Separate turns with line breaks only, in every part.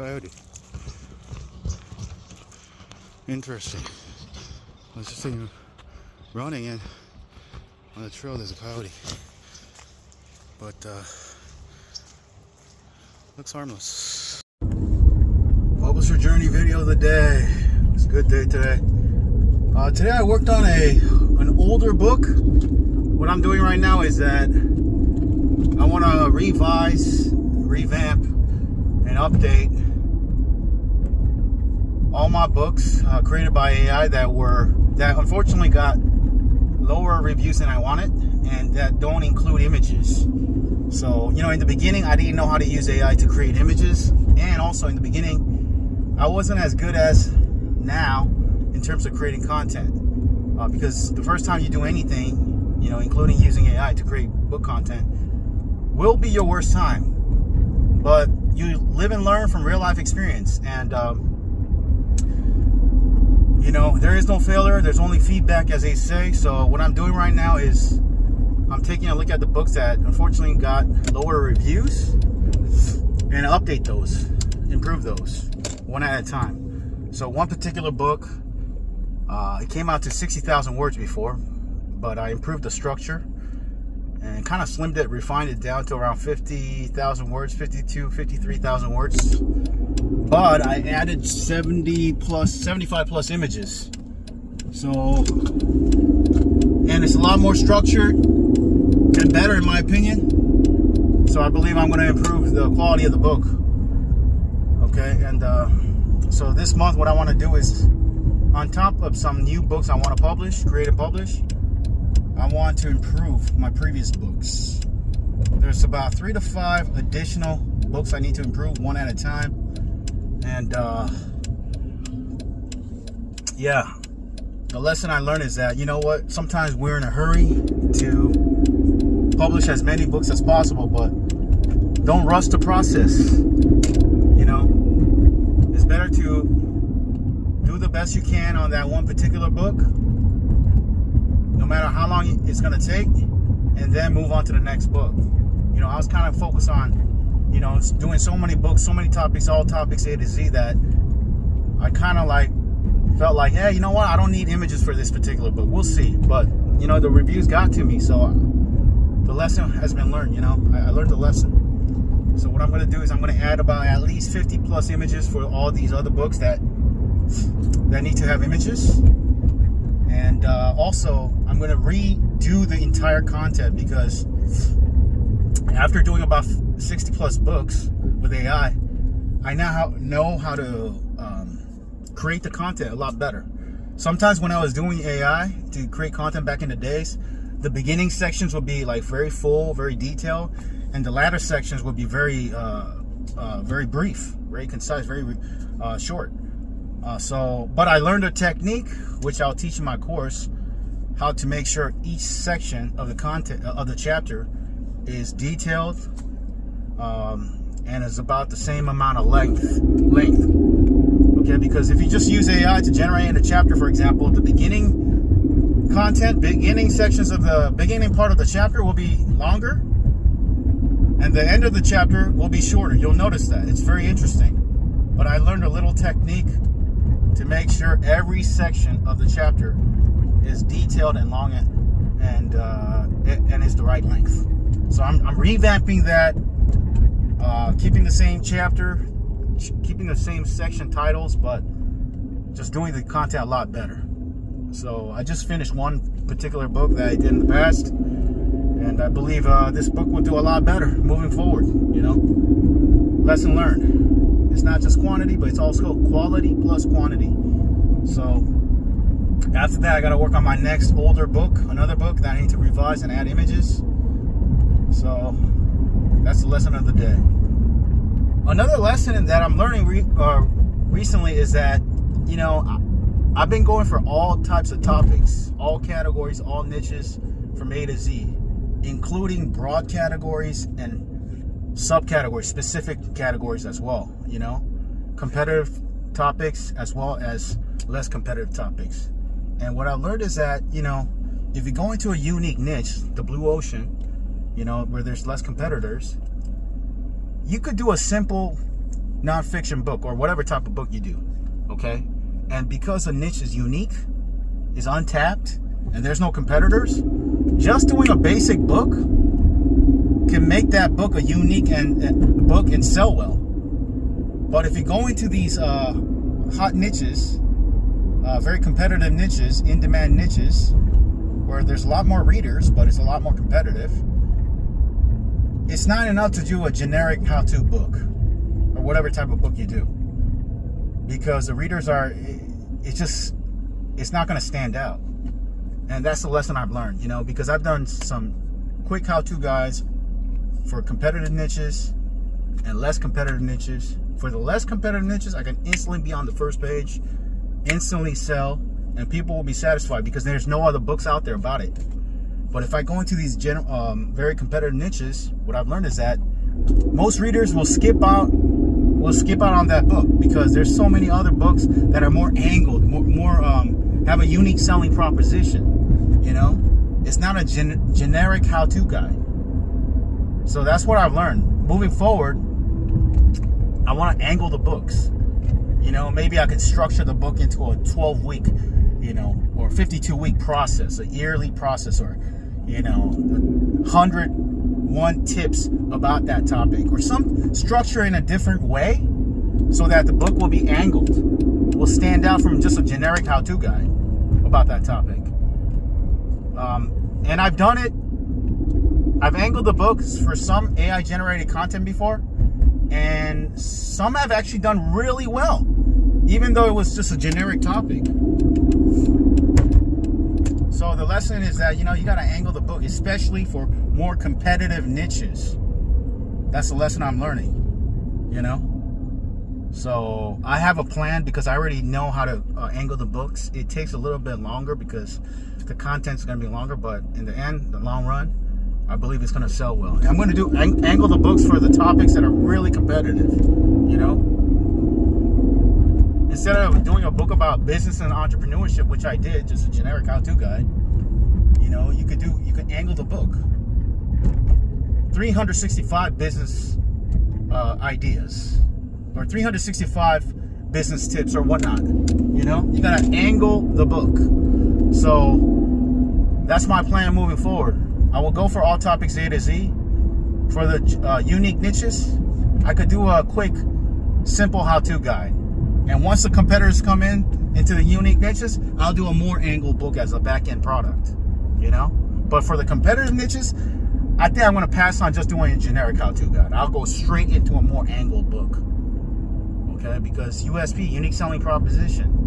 coyote. Interesting. I was just thinking, running and on the trail there's a coyote. But looks harmless. Publisher journey video of the day. It's a good day today. Today I worked on an older book. What I'm doing right now is that I want to revise, revamp, and update all my books created by AI that unfortunately got lower reviews than I wanted, and that don't include images. So, in the beginning, I didn't know how to use AI to create images, and also in the beginning, I wasn't as good as now in terms of creating content, because the first time you do anything, including using AI to create book content, will be your worst time. But you live and learn from real life experience, and there is no failure, there's only feedback, as they say. So what I'm doing right now is I'm taking a look at the books that unfortunately got lower reviews and update those, improve those one at a time. So one particular book, it came out to 60,000 words before, but I improved the structure and kind of slimmed it, refined it down to around 50,000 words, 53,000 words. But I added 75 plus images. So, and it's a lot more structured and better in my opinion. So I believe I'm going to improve the quality of the book. Okay, and so this month what I want to do is, on top of some new books I want to publish, create and publish, I want to improve my previous books. There's about 3 to 5 additional books I need to improve, one at a time. And yeah, the lesson I learned is that, sometimes we're in a hurry to publish as many books as possible, but don't rush the process. It's better to do the best you can on that one particular book, no matter how long it's going to take, and then move on to the next book. I was kind of focused on, doing so many books, so many topics, all topics A to Z, that I kind of felt like, hey, you know what? I don't need images for this particular book. We'll see. But, the reviews got to me. So the lesson has been learned, I learned the lesson. So what I'm going to do is I'm going to add about at least 50 plus images for all these other books that need to have images. And also, I'm going to redo the entire content, because after doing about 60 plus books with AI, I now know how to create the content a lot better. Sometimes when I was doing AI to create content back in the days, the beginning sections would be very full, very detailed, and the latter sections would be very brief, very concise, very short. But I learned a technique, which I'll teach in my course, how to make sure each section of the content of the chapter is detailed and is about the same amount of length. Okay, because if you just use AI to generate a chapter, for example, the beginning sections of the beginning part of the chapter will be longer, and the end of the chapter will be shorter. You'll notice that. It's very interesting. But I learned a little technique to make sure every section of the chapter is detailed and long and is the right length. So I'm revamping that, keeping the same chapter, keeping the same section titles, but just doing the content a lot better. So I just finished one particular book that I did in the past, and I believe this book will do a lot better moving forward. Lesson learned. It's not just quantity, but it's also quality plus quantity. So after that, I got to work on my next older book, another book that I need to revise and add images. So that's the lesson of the day. Another lesson that I'm learning recently is that, I've been going for all types of topics, all categories, all niches, from A to Z, including broad categories and subcategories, specific categories as well, competitive topics as well as less competitive topics. And what I learned is that, if you go into a unique niche, the blue ocean, where there's less competitors, you could do a simple nonfiction book or whatever type of book you do, okay? And because a niche is unique, is untapped, and there's no competitors, just doing a basic book can make that book a unique book and sell well. But if you go into these hot niches, very competitive niches, in-demand niches, where there's a lot more readers, but it's a lot more competitive, it's not enough to do a generic how-to book or whatever type of book you do, because the readers it's not going to stand out. And that's the lesson I've learned, because I've done some quick how-to guides for competitive niches and less competitive niches. For the less competitive niches, I can instantly be on the first page, instantly sell, and people will be satisfied because there's no other books out there about it. But if I go into these very competitive niches, what I've learned is that most readers will skip out on that book because there's so many other books that are more angled, more have a unique selling proposition. It's not a generic how-to guide. So that's what I've learned. Moving forward, I want to angle the books. Maybe I could structure the book into a 12-week, or 52-week process, a yearly process, or 101 tips about that topic, or some structure in a different way so that the book will be angled, will stand out from just a generic how-to guide about that topic. And I've done it. I've angled the books for some AI generated content before, and some have actually done really well, even though it was just a generic topic. So the lesson is that, you got to angle the book, especially for more competitive niches. That's the lesson I'm learning, So I have a plan because I already know how to angle the books. It takes a little bit longer because the content's going to be longer, but in the end, the long run, I believe it's going to sell well. And I'm going to angle the books for the topics that are really competitive, Instead of doing a book about business and entrepreneurship, which I did, just a generic how-to guide, you could angle the book. 365 business ideas, or 365 business tips or whatnot. You got to angle the book. So that's my plan moving forward. I will go for all topics A to Z. For the unique niches, I could do a quick, simple how-to guide. And once the competitors come into the unique niches, I'll do a more angled book as a back-end product, But for the competitive niches, I think I'm going to pass on just doing a generic how-to guide. I'll go straight into a more angled book, okay? Because USP, unique selling proposition.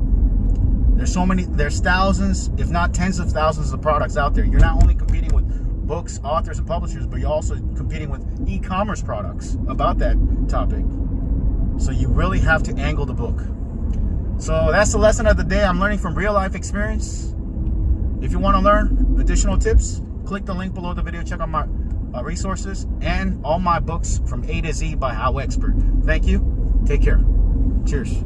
There's thousands, if not tens of thousands of products out there. You're not only competing with books, authors, and publishers, but you're also competing with e-commerce products about that topic. So you really have to angle the book. So that's the lesson of the day. I'm learning from real life experience. If you want to learn additional tips, click the link below the video. Check out my resources and all my books from A to Z by How Expert. Thank you. Take care. Cheers.